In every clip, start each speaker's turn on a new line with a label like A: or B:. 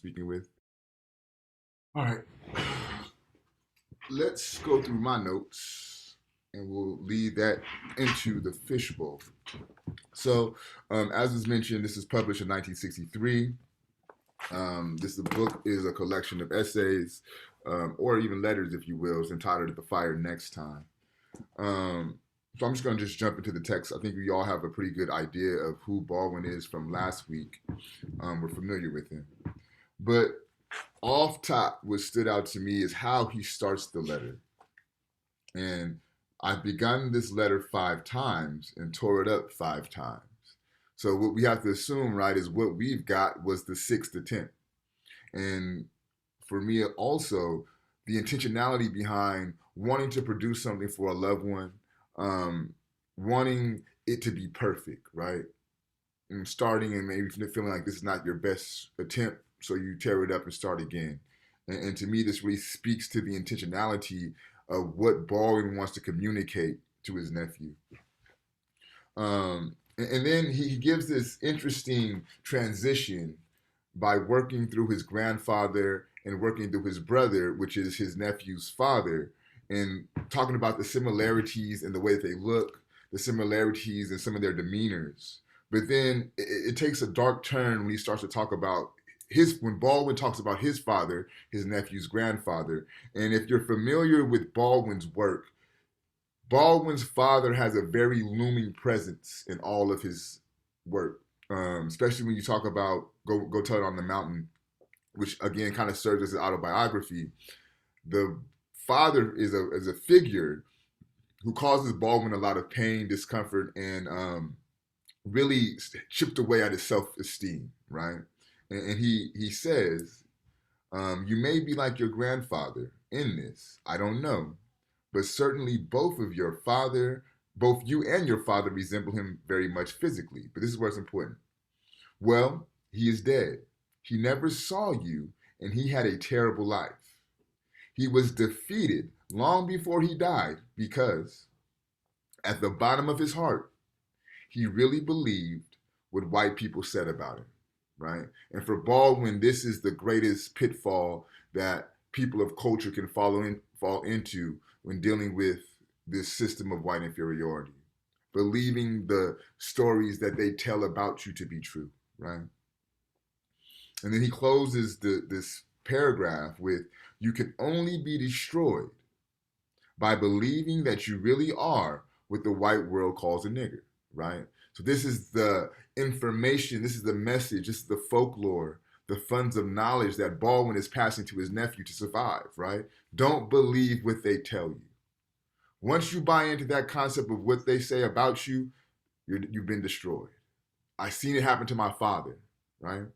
A: speaking with. All right, let's go through my notes and we'll lead that into the fishbowl. So, as was mentioned, this is published in 1963. The book is a collection of essays, or even letters, if you will. It's entitled "The Fire Next Time." So I'm just going to just jump into the text. I think we all have a pretty good idea of who Baldwin is from last week. We're familiar with him. But off top, what stood out to me is how he starts the letter. And I've begun this letter 5 times and tore it up 5 times. So what we have to assume, right, is what we've got was the sixth attempt. And for me also, the intentionality behind wanting to produce something for a loved one, wanting it to be perfect, right? And starting and maybe feeling like this is not your best attempt, so you tear it up and start again. And to me, this really speaks to the intentionality of what Baldwin wants to communicate to his nephew. And then he gives this interesting transition by working through his grandfather and working through his brother, which is his nephew's father, and talking about the similarities in the way that they look, the similarities in some of their demeanors. But then it takes a dark turn when he starts to talk about when Baldwin talks about his father, his nephew's grandfather. And if you're familiar with Baldwin's work, Baldwin's father has a very looming presence in all of his work, especially when you talk about Go Tell It on the Mountain, which again kind of serves as an autobiography. The father is a figure who causes Baldwin a lot of pain, discomfort, and really chipped away at his self-esteem, right? And he says, you may be like your grandfather in this, I don't know, but certainly both you and your father resemble him very much physically. But this is where it's important. Well, he is dead. He never saw you, and he had a terrible life. He was defeated long before he died because, at the bottom of his heart, he really believed what white people said about him, right? And for Baldwin, this is the greatest pitfall that people of culture can fall into when dealing with this system of white inferiority, believing the stories that they tell about you to be true, right? And then he closes this paragraph with, you can only be destroyed by believing that you really are what the white world calls a nigger, right? So this is the information, this is the message, this is the folklore, the funds of knowledge that Baldwin is passing to his nephew to survive, right? Don't believe what they tell you. Once you buy into that concept of what they say about you, you've been destroyed. I've seen it happen to my father, right?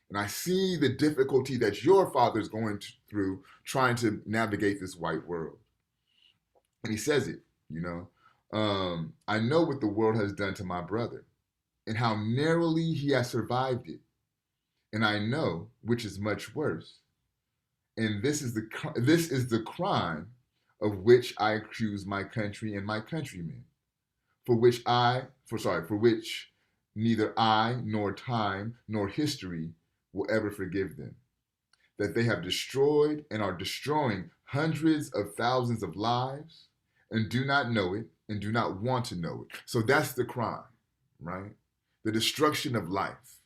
A: And I see the difficulty that your father's going through trying to navigate this white world. And he says it, you know. I know what the world has done to my brother and how narrowly he has survived it. And I know, which is much worse, and this is the crime of which I accuse my country and my countrymen, for which neither I nor time nor history will ever forgive them. That they have destroyed and are destroying hundreds of thousands of lives and do not know it and do not want to know it. So that's the crime, right? The destruction of life.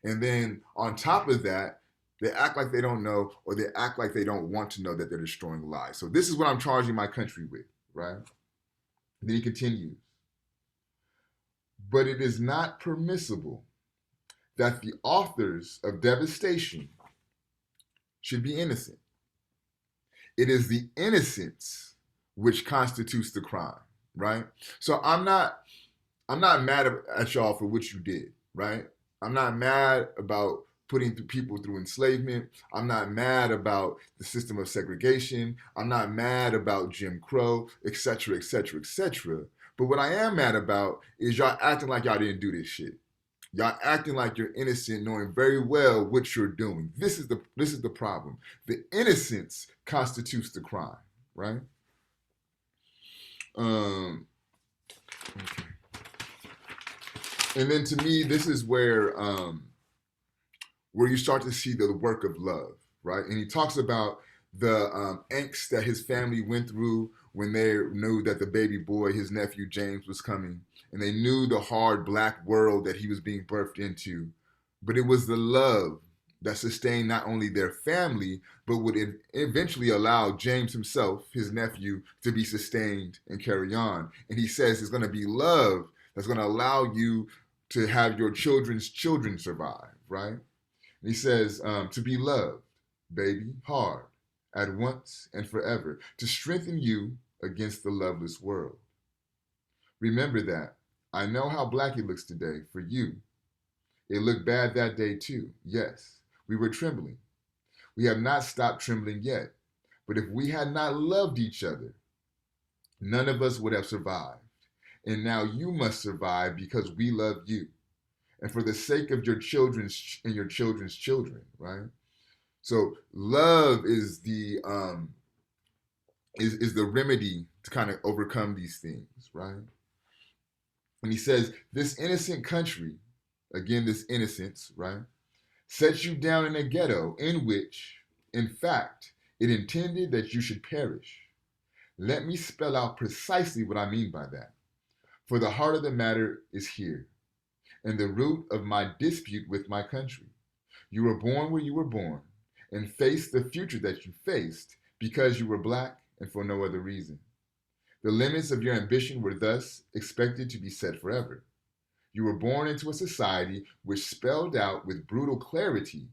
A: And then on top of that, they act like they don't know, or they act like they don't want to know that they're destroying lives. So this is what I'm charging my country with, right? Then he continues. But it is not permissible that the authors of devastation should be innocent. It is the innocence which constitutes the crime, right? So I'm not mad at y'all for what you did, right? I'm not mad about putting people through enslavement. I'm not mad about the system of segregation. I'm not mad about Jim Crow, et cetera, et cetera, et cetera. But what I am mad about is y'all acting like y'all didn't do this shit. Y'all acting like you're innocent, knowing very well what you're doing. This is the problem. The innocence constitutes the crime, right? Okay. And then to me, this is where where you start to see the work of love, right? And he talks about the angst that his family went through when they knew that the baby boy, his nephew James, was coming, and they knew the hard black world that he was being birthed into. But it was the love that sustained not only their family, but would eventually allow James himself, his nephew, to be sustained and carry on. And he says it's going to be love that's going to allow you to have your children's children survive, right? And he says, to be loved, baby, hard, at once and forever, to strengthen you against the loveless world. Remember that. I know how black it looks today for you. It looked bad that day too. Yes, we were trembling. We have not stopped trembling yet. But if we had not loved each other, none of us would have survived. And now you must survive because we love you. And for the sake of your children's and your children's children, right? So love is the is the remedy to kind of overcome these things, right? And he says, this innocent country, again, this innocence, right, sets you down in a ghetto in which, in fact, it intended that you should perish. Let me spell out precisely what I mean by that. For the heart of the matter is here, and the root of my dispute with my country. You were born where you were born, and faced the future that you faced because you were black and for no other reason. The limits of your ambition were thus expected to be set forever. You were born into a society which spelled out with brutal clarity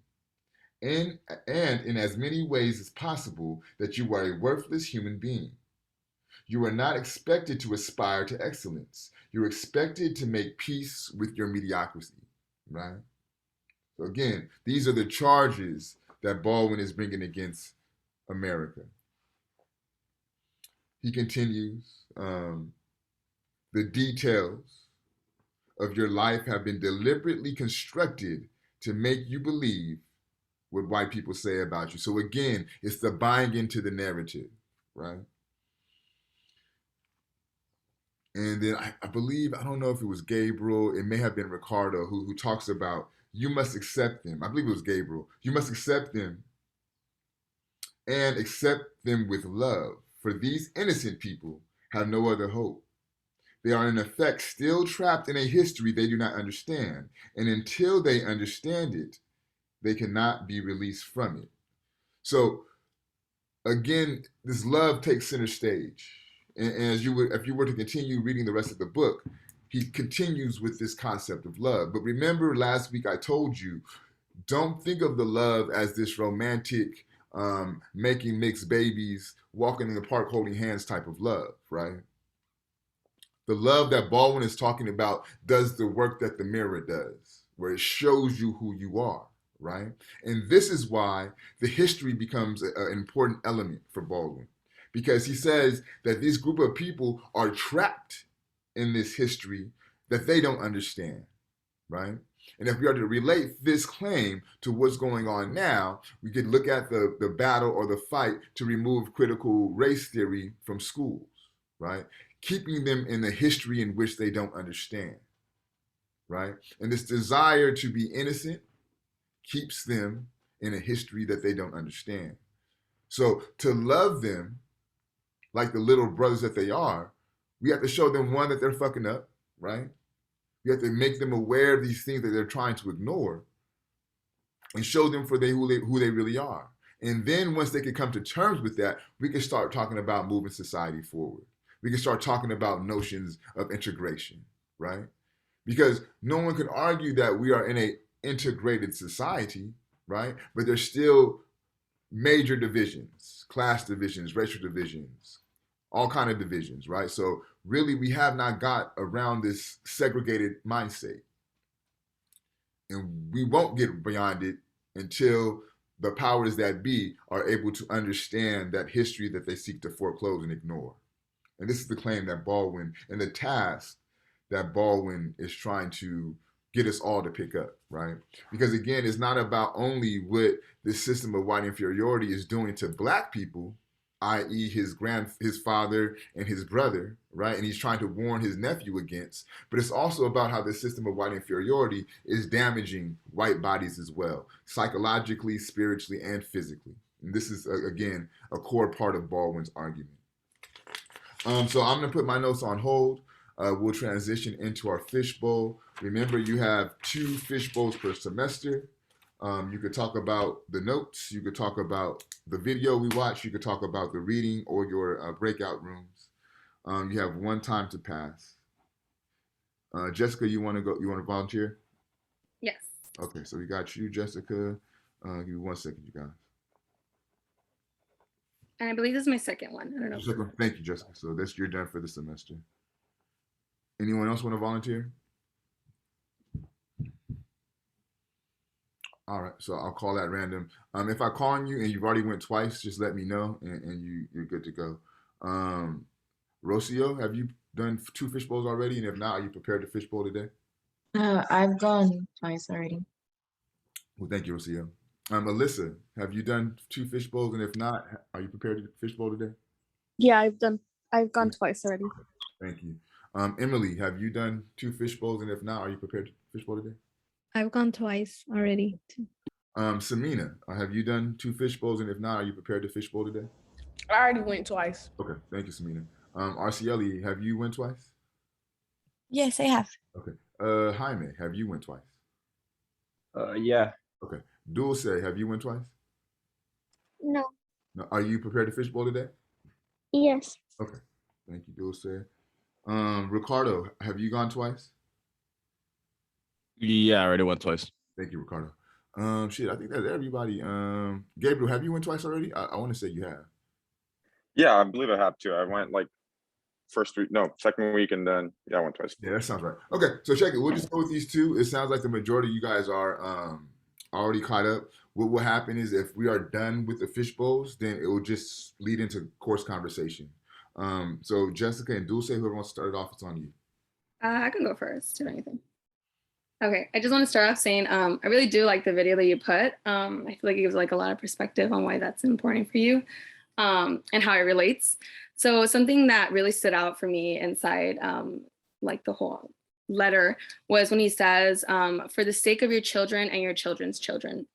A: and in as many ways as possible that you are a worthless human being. You are not expected to aspire to excellence. You're expected to make peace with your mediocrity, right? So again, these are the charges that Baldwin is bringing against America. He continues, the details of your life have been deliberately constructed to make you believe what white people say about you. So again, it's the buying into the narrative, right? And then I believe, I don't know if it was Gabriel, it may have been Ricardo, who talks about you must accept them. I believe it was Gabriel. You must accept them and accept them with love. For these innocent people have no other hope. They are in effect still trapped in a history they do not understand. And until they understand it, they cannot be released from it. So again, this love takes center stage. And as you would, if you were to continue reading the rest of the book, he continues with this concept of love. But remember last week I told you, don't think of the love as this romantic, making mixed babies, walking in the park holding hands type of love, right? The love that Baldwin is talking about does the work that the mirror does, where it shows you who you are, right? And this is why the history becomes an important element for Baldwin, because he says that this group of people are trapped in this history that they don't understand, right? And if we are to relate this claim to what's going on now, we could look at the battle or the fight to remove critical race theory from schools, right? Keeping them in the history in which they don't understand, right? And this desire to be innocent keeps them in a history that they don't understand. So to love them like the little brothers that they are, we have to show them, one, that they're fucking up, right? We have to make them aware of these things that they're trying to ignore and show them for who they really are. And then once they can come to terms with that, we can start talking about moving society forward. We can start talking about notions of integration, right? Because no one could argue that we are in an integrated society, right? But there's still major divisions, class divisions, racial divisions, all kind of divisions, right? So really, we have not got around this segregated mindset. And we won't get beyond it until the powers that be are able to understand that history that they seek to foreclose and ignore. And this is the claim that Baldwin, and the task that Baldwin is trying to get us all to pick up, right? Because again, it's not about only what this system of white inferiority is doing to black people, i.e., his father and his brother, right? And he's trying to warn his nephew against. But it's also about how the system of white inferiority is damaging white bodies as well, psychologically, spiritually, and physically. And this is again a core part of Baldwin's argument. So I'm gonna put my notes on hold. We'll transition into our fishbowl. Remember, you have 2 fishbowls per semester. You could talk about the notes. You could talk about the video we watched. You could talk about the reading or your breakout rooms. You have 1 time to pass. Jessica, you want to go? You want to volunteer?
B: Yes.
A: Okay, so we got you, Jessica. Give me 1 second, you guys.
B: And I believe this is my second one. I don't know.
A: Jessica, thank you, Jessica. So that's you're done for the semester. Anyone else want to volunteer? All right, so I'll call that random. If I call on you and you've already went twice, just let me know and you're good to go. Rocio, have you done 2 fishbowls already? And if not, are you prepared to fishbowl today?
C: I've gone twice already.
A: Well, thank you, Rocio. Alyssa, have you done 2 fishbowls? And if not, are you prepared to fishbowl today?
D: Yeah, I've gone twice already.
A: Thank you. Emily, have you done 2 fishbowls? And if not, are you prepared to fishbowl today?
E: I've gone twice already.
A: Samina, have you done 2 fishbowls? And if not, are you prepared to fishbowl today?
D: I already went twice.
A: Okay, thank you, Samina. Arcieli, have you went twice?
C: Yes, I have.
A: Okay. Jaime, have you went twice?
F: Yeah.
A: Okay. Dulce, have you went twice?
G: No.
A: No. Are you prepared to fishbowl today?
G: Yes.
A: Okay. Thank you, Dulce. Ricardo, have you gone twice?
F: Yeah, I already went twice.
A: Thank you, Ricardo. Shit, I think that's everybody. Gabriel, have you went twice already? I want to say you have.
H: Yeah, I believe I have to. I went like second week, and then I went twice.
A: Yeah, that sounds right. Okay, so check it. We'll just go with these 2. It sounds like the majority of you guys are already caught up. What will happen is if we are done with the fish bowls, then it will just lead into course conversation. So Jessica and Dulce, whoever wants to start it off, it's on you.
B: I can go first or anything. Okay, I just want to start off saying I really do like the video that you put. I feel like it gives like a lot of perspective on why that's important for you and how it relates. So something that really stood out for me inside like the whole letter was when he says, for the sake of your children and your children's children.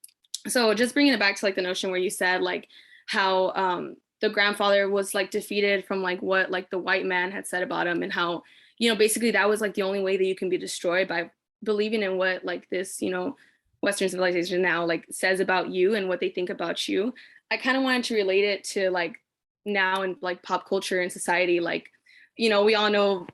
B: So just bringing it back to like the notion where you said like how the grandfather was like defeated from like what like the white man had said about him, and how, you know, basically that was like the only way that you can be destroyed, by believing in what like this, you know, Western civilization now like says about you and what they think about you. I kind of wanted to relate it to like now in like pop culture and society. Like, you know, we all know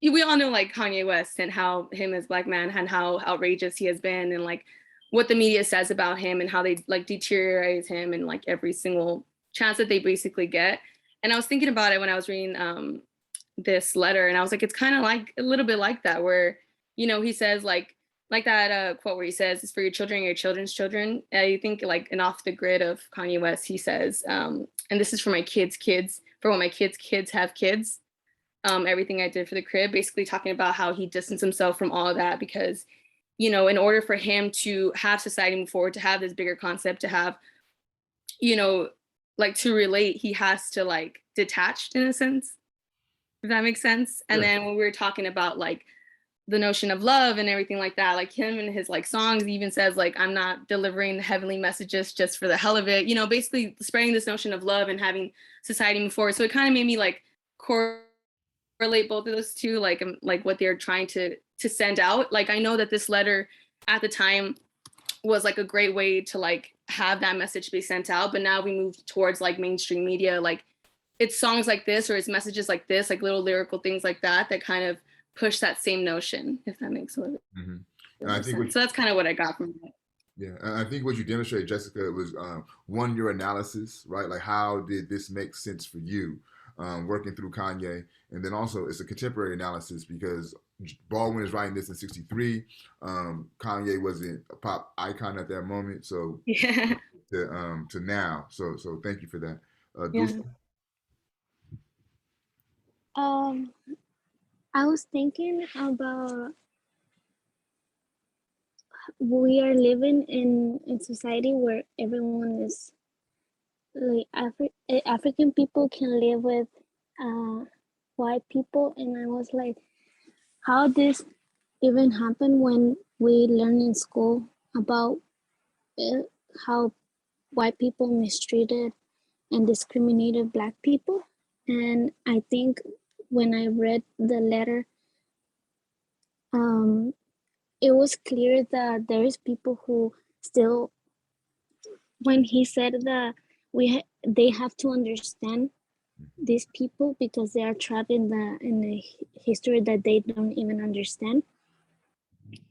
B: like Kanye West and how him as Black man and how outrageous he has been, and like what the media says about him and how they like deteriorate him and like every single chance that they basically get. And I was thinking about it when I was reading this letter, and I was like, it's kind of like a little bit like that, where, you know, he says like that quote where he says, it's for your children and your children's children. I think like an Off the Grid of Kanye West, he says, and this is for my kids' kids, for when my kids have kids. Everything I did for the crib, basically talking about how he distanced himself from all of that because, you know, in order for him to have society move forward, to have this bigger concept, to have, you know, like to relate, he has to like detached in a sense, if that makes sense. And then when we were talking about like the notion of love and everything like that, like him and his like songs, he even says like, I'm not delivering heavenly messages just for the hell of it, you know, basically spreading this notion of love and having society move forward. So it kind of made me like correlate both of those two, like what they're trying to send out. Like I know that this letter at the time was like a great way to like have that message be sent out, but now we move towards like mainstream media, like it's songs like this or it's messages like this, like little lyrical things like that kind of push that same notion, if that makes sense.
A: And I think
B: So that's kind of what I got from it.
A: Yeah, and I think what you demonstrated, Jessica, was one, your analysis, right? Like how did this make sense for you working through Kanye? And then also it's a contemporary analysis because Baldwin is writing this in '63. Kanye wasn't a pop icon at that moment, so
B: Yeah.
A: to now. So thank you for that.
B: Yeah.
A: Dulce?
G: I was thinking about we are living in a society where everyone is like African people can live with white people, and I was like, how this even happen when we learn in school about uh, how white people mistreated and discriminated black people. And I think when I read the letter, it was clear that there is people who still, when he said that they have to understand these people because they are trapped in the history that they don't even understand.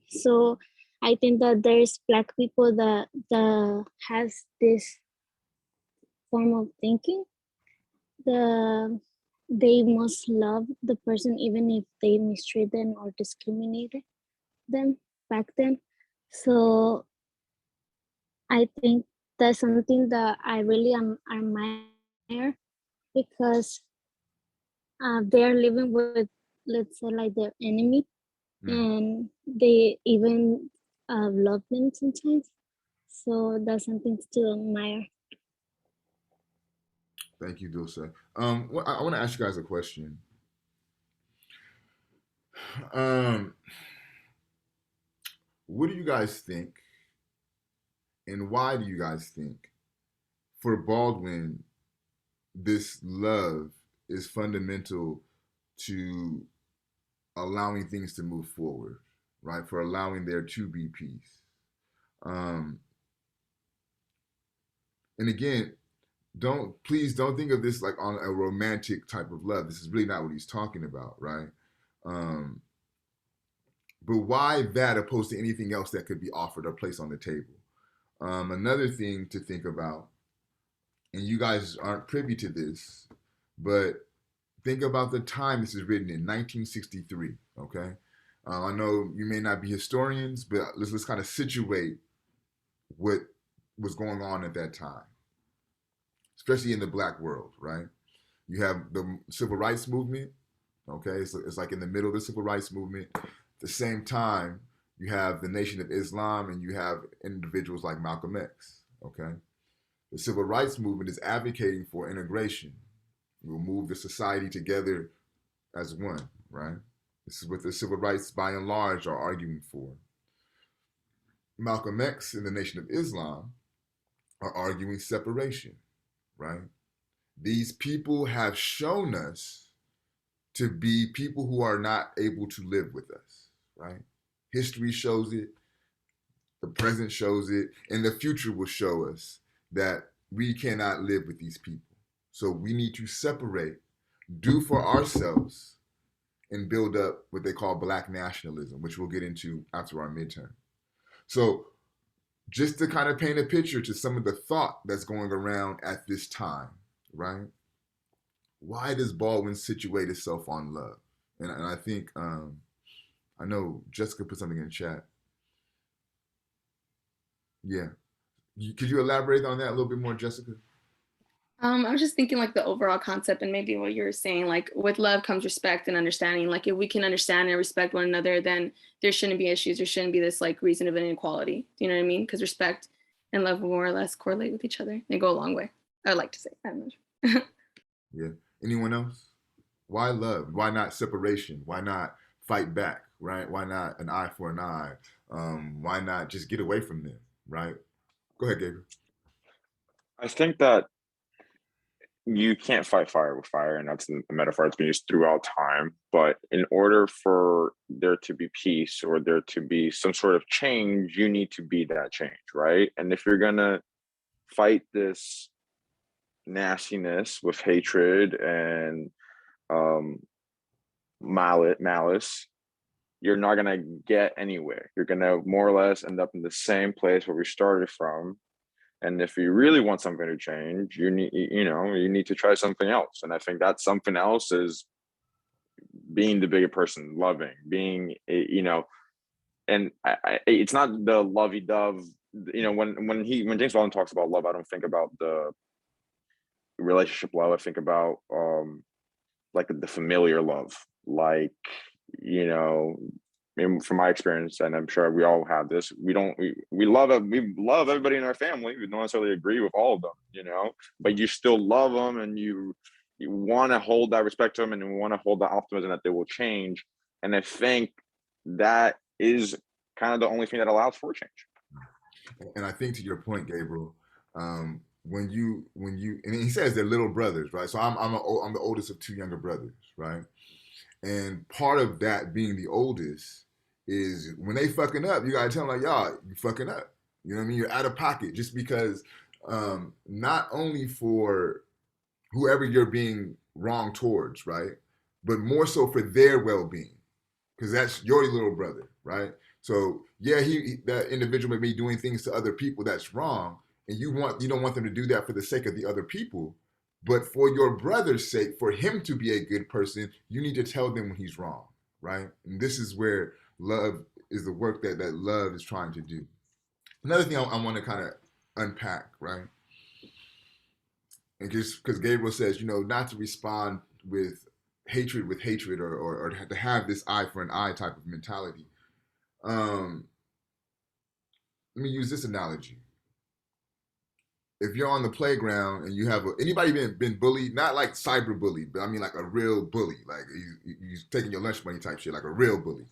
G: So I think that there's black people that has this form of thinking, the they must love the person even if they mistreat them or discriminated them back then. So I think that's something that I really admire because they're living with, let's say, like their enemy, and they even love them sometimes. So that's something to admire.
A: Thank you, Dulce. I want to ask you guys a question. Um, what do you guys think, and why do you guys think, for Baldwin, this love is fundamental to allowing things to move forward, right? For allowing there to be peace. Um, and again, please don't think of this like on a romantic type of love. This is really not what he's talking about, right? Um, but why that opposed to anything else that could be offered or placed on the table? Another thing to think about, and you guys aren't privy to this, but think about the time this is written in 1963. Okay, I know you may not be historians, but let's kind of situate what was going on at that time, especially in the black world, right? You have the civil rights movement. Okay, so it's like in the middle of the civil rights movement. At the same time, you have the Nation of Islam, and you have individuals like Malcolm X. Okay, the civil rights movement is advocating for integration. We'll move the society together as one, right? This is what the civil rights, by and large, are arguing for. Malcolm X and the Nation of Islam are arguing separation, right? These people have shown us to be people who are not able to live with us, right? History shows it, the present shows it, and the future will show us that we cannot live with these people. So we need to separate, do for ourselves, and build up what they call black nationalism, which we'll get into after our midterm. So just to kind of paint a picture to some of the thought that's going around at this time, right? Why does Baldwin situate itself on love? And I think, I know Jessica put something in the chat. Yeah. Could you elaborate on that a little bit more, Jessica?
B: I was just thinking like the overall concept and maybe what you were saying, like with love comes respect and understanding. Like if we can understand and respect one another, then there shouldn't be issues. There shouldn't be this like reason of inequality. Do you know what I mean? Because respect and love more or less correlate with each other. They go a long way. I would like to say. I don't know.
A: Yeah. Anyone else? Why love? Why not separation? Why not fight back? Right? Why not an eye for an eye? Why not just get away from them? Right? Go ahead, Gabriel.
H: I think that you can't fight fire with fire, and that's the metaphor that's been used throughout time. But in order for there to be peace or there to be some sort of change, you need to be that change, right? And if you're gonna fight this nastiness with hatred and malice, you're not gonna get anywhere. You're gonna more or less end up in the same place where we started from. And if you really want something to change, you need to try something else. And I think that something else is being the bigger person, loving, being, and it's not the lovey-dove. When James Baldwin talks about love, I don't think about the relationship love. I think about like the familiar love, like, mean, from my experience, and I'm sure we all have this, we love everybody in our family. We don't necessarily agree with all of them, you know, but you still love them, and you want to hold that respect to them, and you want to hold the optimism that they will change. And I think that is kind of the only thing that allows for change.
A: And I think to your point, Gabriel, when you and he says they're little brothers, right? So I'm the oldest of two younger brothers, right? And part of that being the oldest is when they fucking up, you gotta tell them like, y'all, you fucking up. You know what I mean? You're out of pocket just because not only for whoever you're being wrong towards, right? But more so for their well-being, because that's your little brother, right? So yeah, that individual may be doing things to other people that's wrong, and you don't want them to do that for the sake of the other people, but for your brother's sake, for him to be a good person, you need to tell them when he's wrong, right? And this is where love is the work that love is trying to do. Another thing I want to kind of unpack, right? And just because Gabriel says, not to respond with hatred or to have this eye for an eye type of mentality. Let me use this analogy. If you're on the playground and you have anybody been bullied, not like cyber bullied, but I mean like a real bully, like he's taking your lunch money type shit, like a real bully.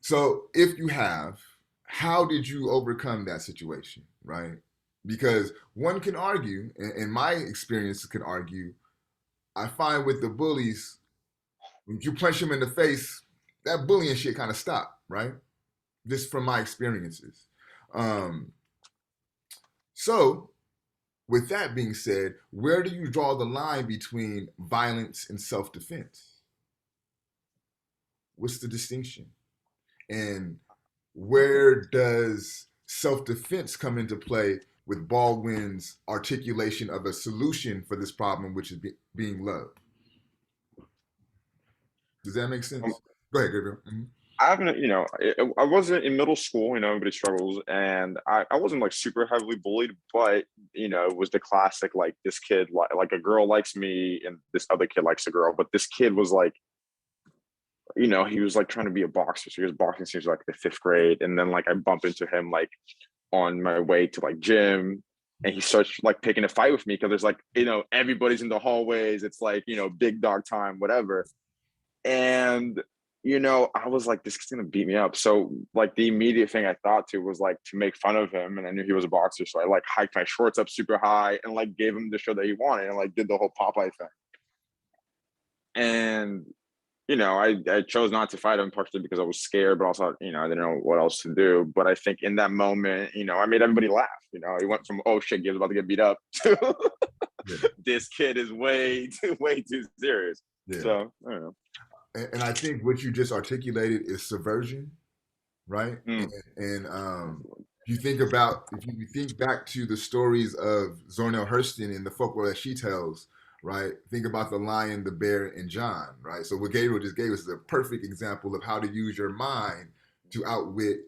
A: So if you have, how did you overcome that situation, right? Because one can argue, and my experience can argue, I find with the bullies, when you punch them in the face, that bullying shit kind of stopped, right? Just from my experiences. So with that being said, where do you draw the line between violence and self-defense? What's the distinction? And where does self-defense come into play with Baldwin's articulation of a solution for this problem, which is being loved? Does that make sense? Go ahead, Gabriel. Mm-hmm.
H: I haven't, I wasn't in middle school, everybody struggles, and I wasn't like super heavily bullied, but, it was the classic, like this kid, like a girl likes me and this other kid likes a girl, but this kid was like, he was like trying to be a boxer. So he was boxing since like the 5th grade. And then like I bump into him like on my way to like gym, and he starts like picking a fight with me because there's like, everybody's in the hallways. It's like, big dog time, whatever. And I was like, this is gonna beat me up. So like the immediate thing I thought to was like to make fun of him, and I knew he was a boxer, so I like hiked my shorts up super high and like gave him the show that he wanted, and like did the whole Popeye thing. And I chose not to fight him partially because I was scared, but also I didn't know what else to do. But I think in that moment, I made everybody laugh. He went from, oh shit, Gabe's about to get beat up to this kid is way too serious. Yeah. So I don't know.
A: And I think what you just articulated is subversion, right? And if you think back to the stories of Zornell Hurston and the folklore that she tells, right? Think about the lion, the bear, and John, right? So what Gabriel just gave us is a perfect example of how to use your mind to outwit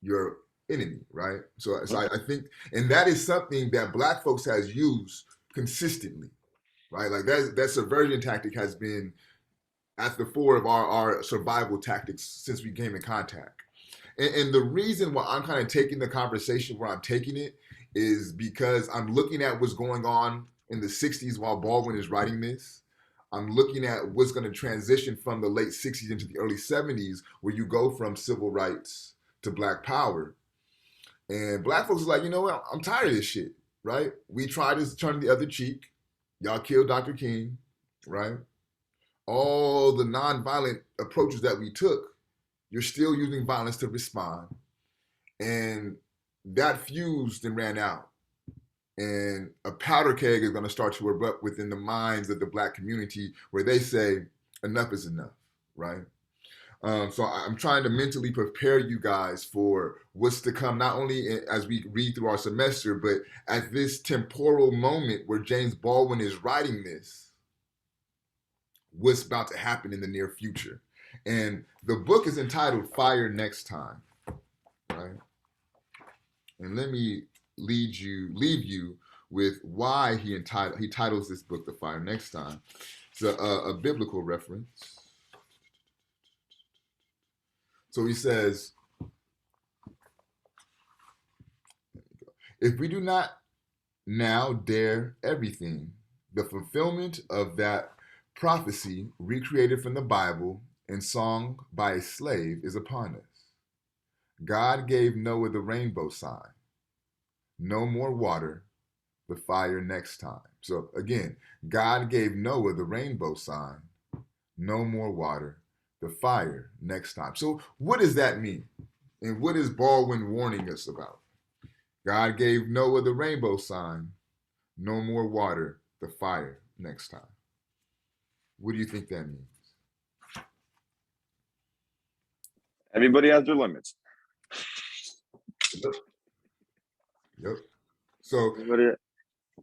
A: your enemy, right? So I think, and that is something that Black folks has used consistently, right? Like that subversion tactic has been at the fore of our survival tactics since we came in contact. And the reason why I'm kind of taking the conversation where I'm taking it is because I'm looking at what's going on in the 60s while Baldwin is writing this. I'm looking at what's going to transition from the late 60s into the early 70s, where you go from civil rights to Black power. And Black folks are like, you know what? I'm tired of this shit, right? We tried to turn the other cheek. Y'all killed Dr. King, right? All the nonviolent approaches that we took, you're still using violence to respond. And that fused and ran out. And a powder keg is going to start to erupt within the minds of the Black community, where they say, enough is enough, right? So I'm trying to mentally prepare you guys for what's to come, not only as we read through our semester, but at this temporal moment where James Baldwin is writing this, what's about to happen in the near future. And the book is entitled Fire Next Time, right? And let me leave you with why he titles this book The Fire Next Time. It's a biblical reference. So he says, if we do not now dare everything, the fulfillment of that prophecy recreated from the Bible and sung by a slave is upon us. God gave Noah the rainbow sign. No more water, the fire next time. So again, God gave Noah the rainbow sign. No more water, the fire next time. So what does that mean? And what is Baldwin warning us about? God gave Noah the rainbow sign. No more water, the fire next time. What do you think that means?
H: Everybody has their limits.
A: Yep. So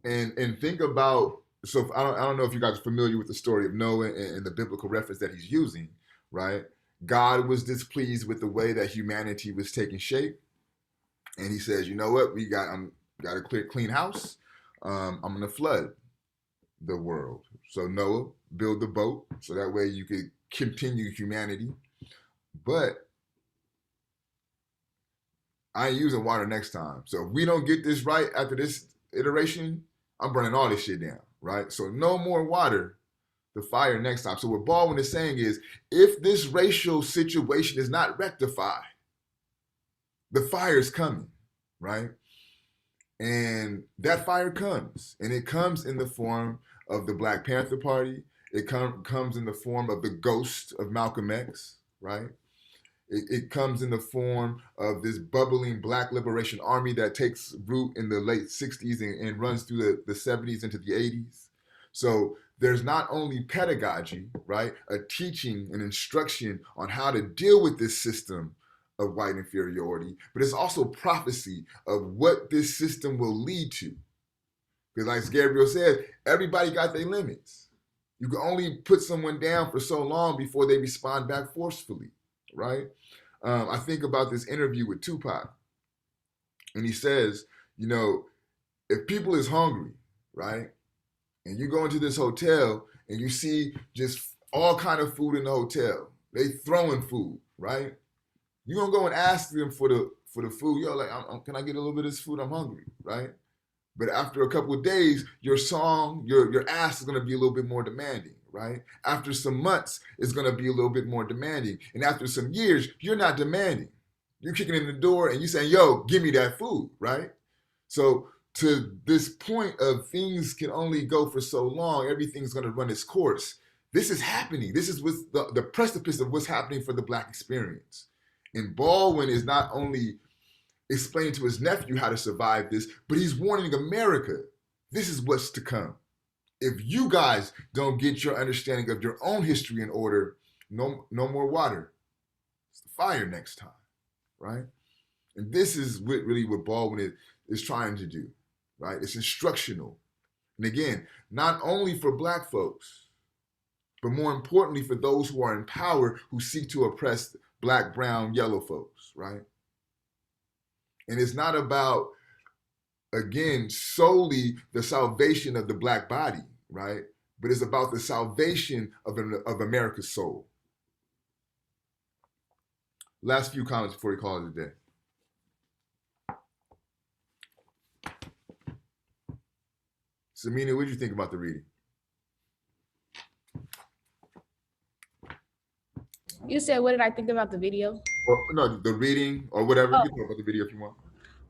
A: and think about, so I don't know if you guys are familiar with the story of Noah and the biblical reference that he's using, right? God was displeased with the way that humanity was taking shape, and he says, you know what, got a clean house. I'm gonna flood the world. So Noah, build the boat so that way you could continue humanity. But I ain't using water next time. So if we don't get this right after this iteration, I'm burning all this shit down, right? So no more water, the fire next time. So what Baldwin is saying is, if this racial situation is not rectified, the fire is coming, right? And that fire comes, and it comes in the form of the Black Panther Party. It comes in the form of the ghost of Malcolm X, right? It comes in the form of this bubbling Black Liberation Army that takes root in the late 60s and runs through the 70s into the 80s. So there's not only pedagogy, right? A teaching and instruction on how to deal with this system of white inferiority, but it's also prophecy of what this system will lead to. Because like Gabriel said, everybody got their limits. You can only put someone down for so long before they respond back forcefully, right? I think about this interview with Tupac, and he says, you know, if people is hungry, right, and you go into this hotel and you see just all kind of food in the hotel, they throwing food, right? You gonna go and ask them for the food. Yo, like, can I get a little bit of this food? I'm hungry, right? But after a couple of days, your ask is gonna be a little bit more demanding, right? After some months, it's gonna be a little bit more demanding. And after some years, you're not demanding. You're kicking in the door and you saying, yo, give me that food, right? So to this point of things can only go for so long, everything's gonna run its course. This is happening. This is what's the precipice of what's happening for the Black experience. And Baldwin is not only explaining to his nephew how to survive this, but he's warning America, this is what's to come. If you guys don't get your understanding of your own history in order, no more water. It's the fire next time, right? And this is really what Baldwin is trying to do, right? It's instructional. And again, not only for Black folks, but more importantly for those who are in power who seek to oppress Black, brown, yellow folks, right? And it's not about, again, solely the salvation of the Black body, right? But it's about the salvation of America's soul. Last few comments before we call it a day. Samina, what did you think about the reading?
D: You said, what did I think about the video?
A: Or, no, the reading or whatever. You can talk about the video if you want.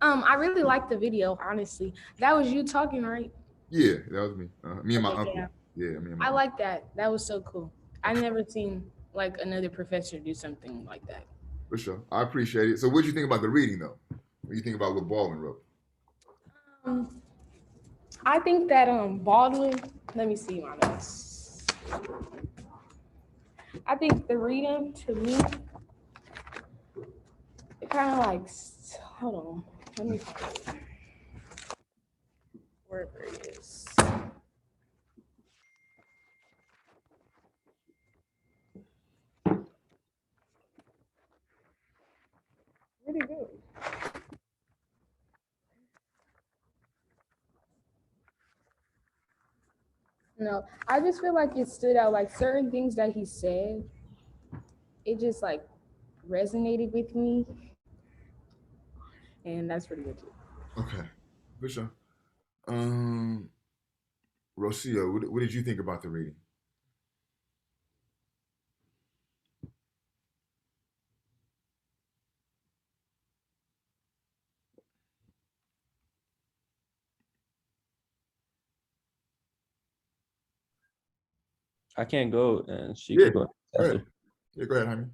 D: I really liked the video, honestly. That was you talking, right?
A: Yeah, that was me. Me and my uncle.
D: Yeah.
A: Yeah, me and my
D: I
A: uncle.
D: like that. That was so cool. I never seen like another professor do something like that.
A: For sure. I appreciate it. So what do you think about the reading though? What do you think about what Baldwin wrote?
D: I think that Baldwin, let me see my notes. I think the reading to me, it kind of like, hold on, let me find it. Wherever it is. Where'd it go? No, I just feel like it stood out, like certain things that he said, it just like resonated with me. And that's pretty much it.
A: Okay, for sure. Rocio, what did you think about the reading?
F: I can't go, and she
A: Yeah,
F: could go
A: go
F: after.
A: ahead. Yeah, go ahead, honey.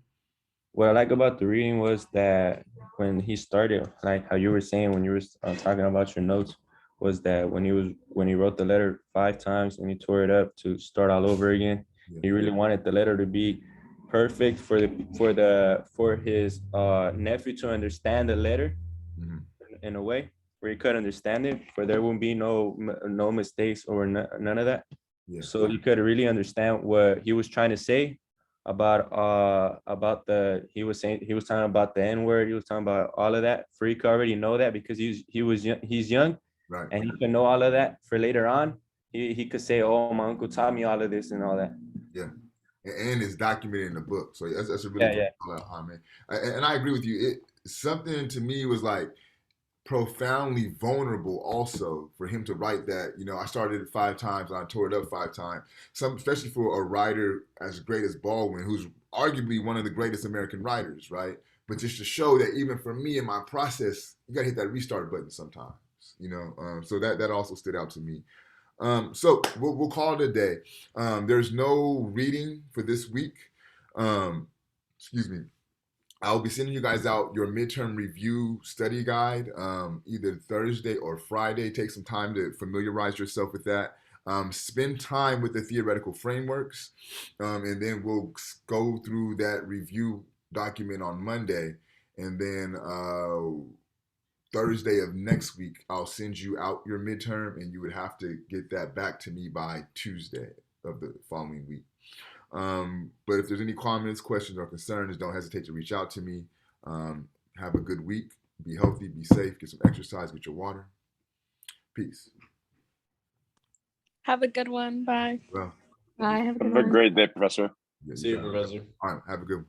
F: What I like about the reading was that when he started, like how you were saying when you were talking about your notes, was that when he wrote the letter 5 times and he tore it up to start all over again.
A: Yeah.
F: He really wanted the letter to be perfect for his nephew to understand the letter
A: Mhm.
F: in a way where he could understand it, where there won't be no mistakes or none of that.
A: Yeah.
F: So he could really understand what he was trying to say about he was talking about the N-word, he was talking about all of that. For he could already know that because he's young,
A: Right.
F: and he could know all of that for later on. He could say, "Oh, my uncle taught me all of this and all that."
A: Yeah. And it's documented in the book. So that's a really
F: Yeah, yeah.
A: good call out, man. And I agree with you. Something to me was like profoundly vulnerable also for him to write that. I started it 5 times and I tore it up 5 times. Especially for a writer as great as Baldwin, who's arguably one of the greatest American writers, right? But just to show that even for me in my process, you gotta hit that restart button sometimes. So that also stood out to me. So we'll call it a day. There's no reading for this week. Excuse me. I'll be sending you guys out your midterm review study guide either Thursday or Friday. Take some time to familiarize yourself with that. Spend time with the theoretical frameworks, and then we'll go through that review document on Monday. And then Thursday of next week, I'll send you out your midterm, and you would have to get that back to me by Tuesday of the following week. But if there's any comments, questions, or concerns, don't hesitate to reach out to me. Have a good week. Be healthy, be safe, get some exercise, get your water. Peace.
E: Have a good one. Bye.
A: Well,
B: Bye. Have a good
H: Have a
B: one.
H: great day, Professor.
A: yeah,
F: See you,
A: got it.
F: Professor.
A: All right, have a good one.